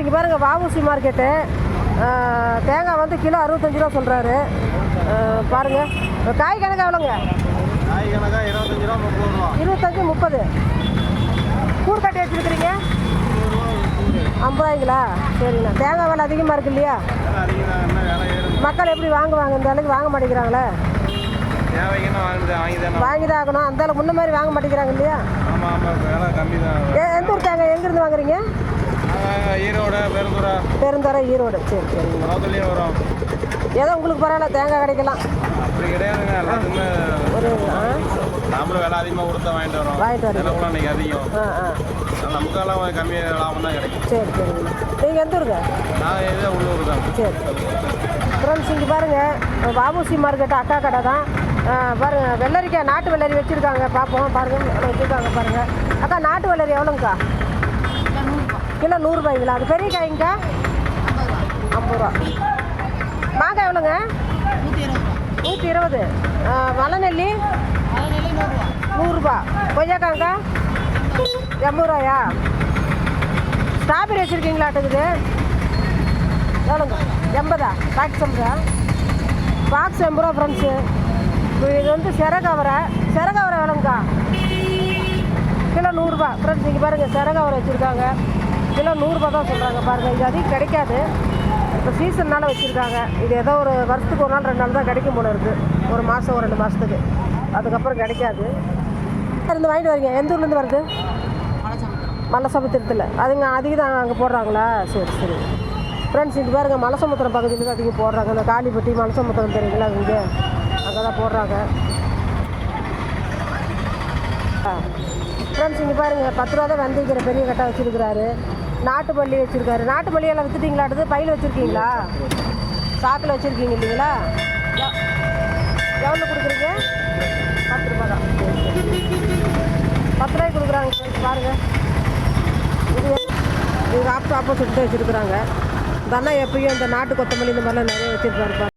இங்கே பாருங்கள் வாவூசி மார்க்கெட்டு. தேங்காய் வந்து கிலோ 65 ரூபா சொல்கிறாரு. பாருங்கள் காய் கணக்காக எவ்வளோங்க? காய் கணக்காக 25 ரூபா 30 ரூபா. 25 30. கூறு கட்டி வச்சுருக்கிறீங்க 50 ரூபாய்ங்களா? சரிங்கண்ணா. தேங்காய் விலை அதிகமாக இருக்கு இல்லையா? மக்கள் எப்படி வாங்குவாங்க? இந்த அளவுக்கு வாங்க மாட்டேங்கிறாங்களே. வாங்கி தான் ஆகணும். அந்த அளவுக்கு முன்ன மாதிரி வாங்க மாட்டேங்கிறாங்க இல்லையா? எந்த ஊர் தேங்காய் எங்கேருந்து வாங்குறீங்க? ஈரோடு பெருந்துறை ஈரோடு. சரி சரி. ஏதோ உங்களுக்கு பரவாயில்ல, தேங்காய் கிடைக்கலாம். அப்படி கிடையாதுங்க. எல்லாத்துக்குமே ஒரு நாமளும் விலை அதிகமாக கொடுத்தா வாங்கிட்டு வரோம். இன்னைக்கு அதிகம். நமக்கெல்லாம் கம்மியாக லாபம் தான் கிடைக்கும். சரி சரிங்க. நீங்கள் எந்த ஊருங்க? நான் இதே உள்ளூர் தான். சரி. ஃப்ரெண்ட்ஸ் இங்கே பாருங்கள் வாவூசி மார்க்கெட்டு அக்கா கடை தான். பாருங்கள் வெள்ளரிக்காய் நாட்டு வெள்ளரி வச்சுருக்காங்க. பார்ப்போம் பாருங்கள் வச்சுருக்காங்க பாருங்கள். அக்கா நாட்டு வெள்ளரி எவ்வளோங்கக்கா? கிலோ 100 ரூபாய்ங்களா? அது பெரிய காய்ங்கக்கா 50 ரூபா. மாங்காய் எவ்வளோங்க? 120. மலைநெல்லி 100 ரூபா. கொய்யாக்காங்கக்கா 80 ரூபாயா? ஸ்ட்ராபெரி வச்சுருக்கீங்களாட்டுக்குது எவ்வளோங்க? 80. பாக்ஸ் 80. பாக்ஸ் 80 ரூபா ஃப்ரெண்ட்ஸு. இது வந்து சிறகவரை எவ்வளோங்கக்கா? கிலோ 100 ரூபா. ஃப்ரெண்ட்ஸ் இங்கே பாருங்கள் சிறகவரை வச்சுருக்காங்க. கிலோ 100 ரூபா தான் சொல்கிறாங்க. பாருங்கள் இது அதிகம் கிடைக்காது. இப்போ சீசன்னால வச்சுருக்காங்க. இது ஏதோ ஒரு வருஷத்துக்கு 1 நாள் 2 நாள் தான் கிடைக்கும் போல இருக்குது. ஒரு மாதம் 2 மாதத்துக்கு. அதுக்கப்புறம் கிடைக்காது. இருந்து வாங்கிட்டு வரீங்க? எந்த ஊர்லேருந்து வருது? மலைசமுத்திரத்தில். அதுங்க அதிகம் தான் அங்கே போடுறாங்களா? சரி சரி. ஃப்ரெண்ட்ஸ் இங்கே பாருங்கள் மலைசமுத்திரம் பகுதியில் தான் அதிகம் போடுறாங்க. இந்த காளிப்பட்டி மலைசமுத்திரம் தெரியுங்களா? இங்கே அங்கே தான் போடுறாங்க. ஃப்ரெண்ட்ஸ் இங்கே பாருங்கள் 10 ரூபா தான் வந்திருக்கிற பெரிய கட்டை வச்சுருக்கிறாரு. நாட்டு மல்லி வச்சுருக்காரு. நாட்டு மல்லியெல்லாம் விற்றுட்டீங்களாடுது? பையில் வச்சுருக்கீங்களா? சாக்கில் வச்சுருக்கீங்க இல்லைங்களா? எவ்வளோ கொடுக்குறீங்க? 10 ரூபா தான். 10 ரூபாய்க்கு கொடுக்குறாங்க. பாருங்கள் இது ஆப்போசிட் தான் வச்சுருக்குறாங்க. இந்த அண்ணா எப்பயும் இந்த நாட்டு கொத்தமல்லி இந்த மாதிரிலாம் நிறைய வச்சுருப்பாரு.